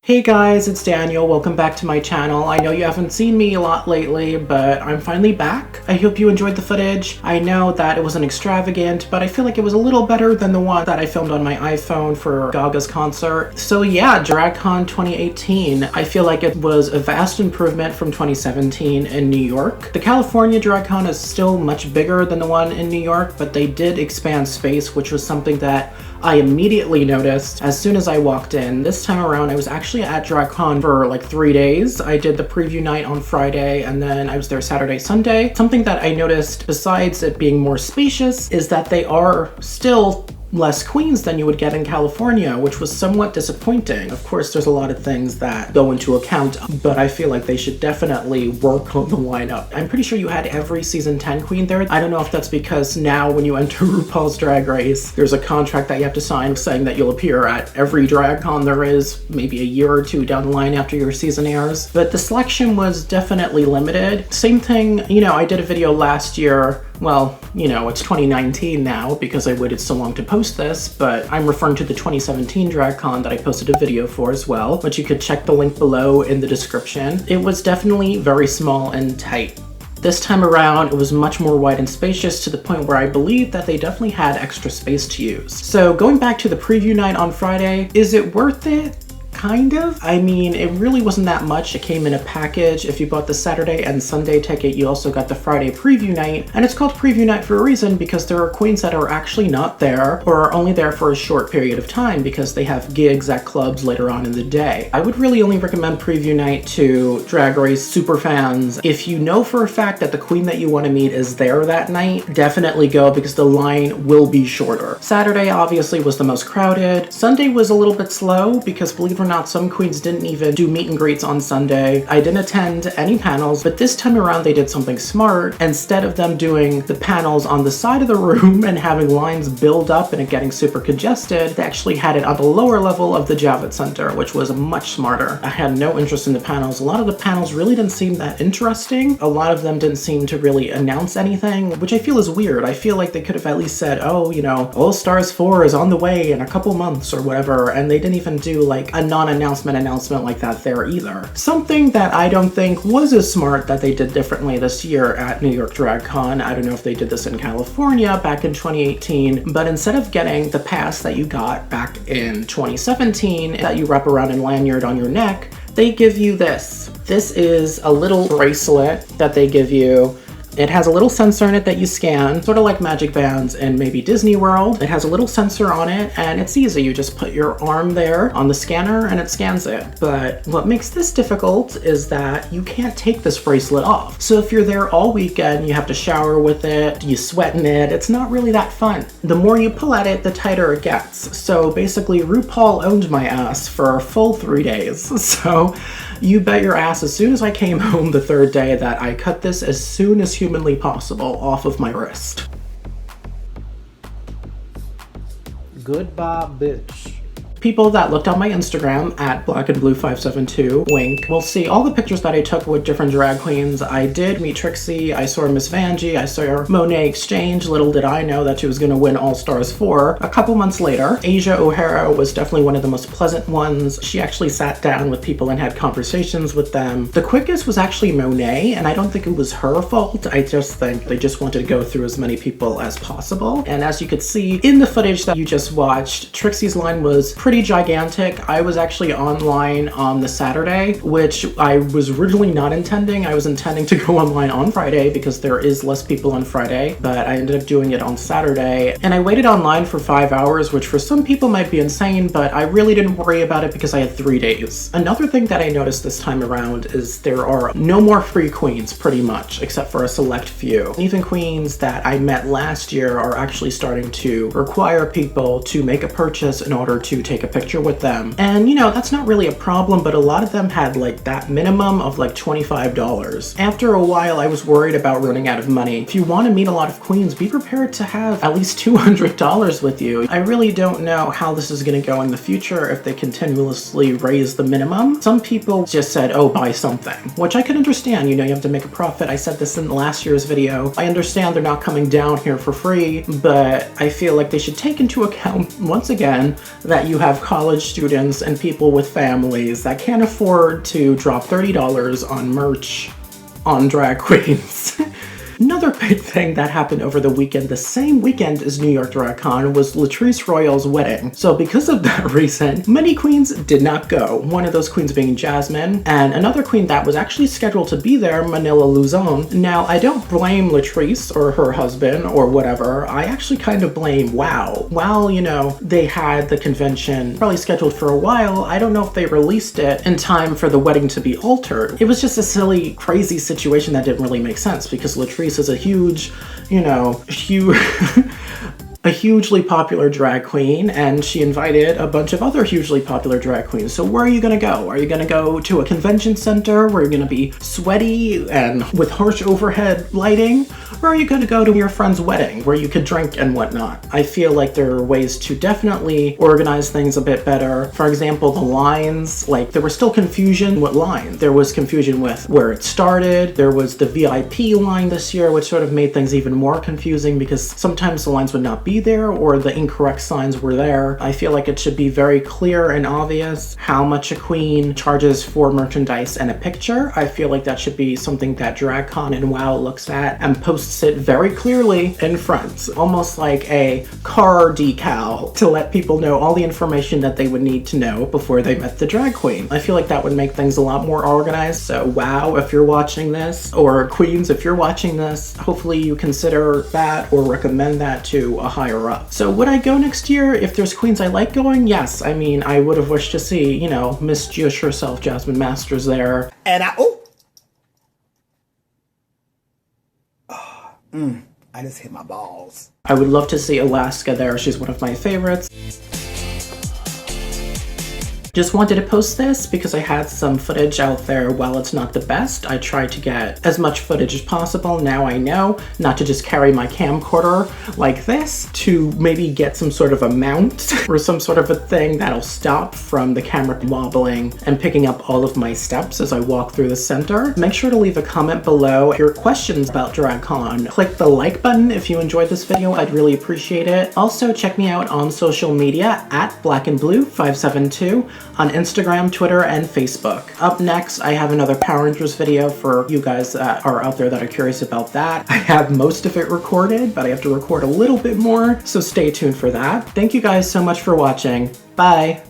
Hey guys, it's Daniel. Welcome back to my channel. I know you haven't seen me a lot lately, but I'm finally back. I hope you enjoyed the footage. I know that it wasn't extravagant, but I feel like it was a little better than the one that I filmed on my iPhone for Gaga's concert. So yeah, DragCon 2018. I feel like it was a vast improvement from 2017 in New York. The California DragCon is still much bigger than the one in New York, but they did expand space, which was something that I immediately noticed as soon as I walked in. This time around, I was actually at DragCon for like 3 days. I did the preview night on Friday, and then I was there Saturday, Sunday. Something that I noticed, besides it being more spacious, is that they are still less queens than you would get in California, which was somewhat disappointing. Of course, there's a lot of things that go into account, but I feel like they should definitely work on the lineup. I'm pretty sure you had every season 10 queen there. I don't know if that's because now when you enter RuPaul's Drag Race, there's a contract that you have to sign saying that you'll appear at every DragCon there is, maybe a year or two down the line after your season airs. But the selection was definitely limited. Same thing, I did a video last year. Well, it's 2019 now because I waited so long to post this, but I'm referring to the 2017 DragCon that I posted a video for as well, but you could check the link below in the description. It was definitely very small and tight. This time around, it was much more wide and spacious to the point where I believe that they definitely had extra space to use. So going back to the preview night on Friday, is it worth it? Kind of. I mean, it really wasn't that much. It came in a package. If you bought the Saturday and Sunday ticket, you also got the Friday preview night. And it's called preview night for a reason, because there are queens that are actually not there or are only there for a short period of time because they have gigs at clubs later on in the day. I would really only recommend preview night to Drag Race super fans. If you know for a fact that the queen that you want to meet is there that night, definitely go because the line will be shorter. Saturday obviously was the most crowded. Sunday was a little bit slow because, believe it or not, some queens didn't even do meet and greets on Sunday. I didn't attend any panels, but this time around they did something smart. Instead of them doing the panels on the side of the room and having lines build up and it getting super congested, they actually had it on the lower level of the Javits Center, which was much smarter. I had no interest in the panels. A lot of the panels really didn't seem that interesting. A lot of them didn't seem to really announce anything, which I feel is weird. I feel like they could have at least said, oh, All Stars 4 is on the way in a couple months or whatever, and they didn't even do like a non-announcement like that there either. Something that I don't think was as smart that they did differently this year at New York DragCon, I don't know if they did this in California back in 2018, but instead of getting the pass that you got back in 2017 that you wrap around a lanyard on your neck, they give you this. This is a little bracelet that they give you. It has a little sensor in it that you scan, sort of like magic bands in maybe Disney World. It has a little sensor on it and it's easy. You just put your arm there on the scanner and it scans it. But what makes this difficult is that you can't take this bracelet off. So if you're there all weekend, you have to shower with it, you sweat in it, it's not really that fun. The more you pull at it, the tighter it gets. So basically RuPaul owned my ass for a full 3 days. So you bet your ass as soon as I came home the third day that I cut this as soon as humanly possible off of my wrist. Goodbye, bitch. People that looked on my Instagram at blackandblue572, wink, will see all the pictures that I took with different drag queens. I did meet Trixie, I saw Miss Vanjie, I saw Monet Exchange. Little did I know that she was gonna win All Stars 4 a couple months later. Asia O'Hara was definitely one of the most pleasant ones. She actually sat down with people and had conversations with them. The quickest was actually Monet, and I don't think it was her fault. I just think they just wanted to go through as many people as possible. And as you could see in the footage that you just watched, Trixie's line was pretty gigantic. I was actually online on the Saturday, which I was originally not intending. I was intending to go online on Friday because there is less people on Friday, but I ended up doing it on Saturday. And I waited online for 5 hours, which for some people might be insane, but I really didn't worry about it because I had 3 days. Another thing that I noticed this time around is there are no more free queens pretty much, except for a select few. Even queens that I met last year are actually starting to require people to make a purchase in order to take a picture with them. And you know, that's not really a problem, but a lot of them had like that minimum of like $25. After a while, I was worried about running out of money. If you want to meet a lot of queens, be prepared to have at least $200 with you. I really don't know how this is going to go in the future if they continuously raise the minimum. Some people just said, oh, buy something, which I can understand. You know, you have to make a profit. I said this in last year's video. I understand they're not coming down here for free, but I feel like they should take into account once again that you have college students and people with families that can't afford to drop $30 on merch on drag queens. Another big thing that happened over the weekend, the same weekend as New York DragCon, was Latrice Royale's wedding. So because of that reason, many queens did not go. One of those queens being Jasmine, and another queen that was actually scheduled to be there, Manila Luzon. Now, I don't blame Latrice or her husband or whatever. I actually kind of blame WOW. While, you know, they had the convention probably scheduled for a while, I don't know if they released it in time for the wedding to be altered. It was just a silly, crazy situation that didn't really make sense because Latrice is a huge, you know, a hugely popular drag queen, and she invited a bunch of other hugely popular drag queens. So where are you gonna go? Are you gonna go to a convention center where you're gonna be sweaty and with harsh overhead lighting? Or are you gonna go to your friend's wedding where you could drink and whatnot? I feel like there are ways to definitely organize things a bit better. For example, the lines, like there was still confusion with line. There was confusion with where it started. There was the VIP line this year, which sort of made things even more confusing because sometimes the lines would not be there or the incorrect signs were there. I feel like it should be very clear and obvious how much a queen charges for merchandise and a picture. I feel like that should be something that DragCon and WOW looks at and posts it very clearly in front, almost like a car decal to let people know all the information that they would need to know before they met the drag queen. I feel like that would make things a lot more organized. So WOW, if you're watching this, or queens, if you're watching this, hopefully you consider that or recommend that to a higher up. So would I go next year if there's queens I like going? Yes. I mean, I would have wished to see, you know, Miss Jush herself, Jasmine Masters there. And I just hit my balls. I would love to see Alaska there. She's one of my favorites. Just wanted to post this because I had some footage out there. While it's not the best, I tried to get as much footage as possible. Now I know not to just carry my camcorder like this, to maybe get some sort of a mount or some sort of a thing that'll stop from the camera wobbling and picking up all of my steps as I walk through the center. Make sure to leave a comment below your questions about DragCon. Click the like button if you enjoyed this video. I'd really appreciate it. Also, check me out on social media at blackandblue572. on Instagram, Twitter, and Facebook. Up next, I have another Power Rangers video for you guys that are out there that are curious about that. I have most of it recorded, but I have to record a little bit more, so stay tuned for that. Thank you guys so much for watching. Bye!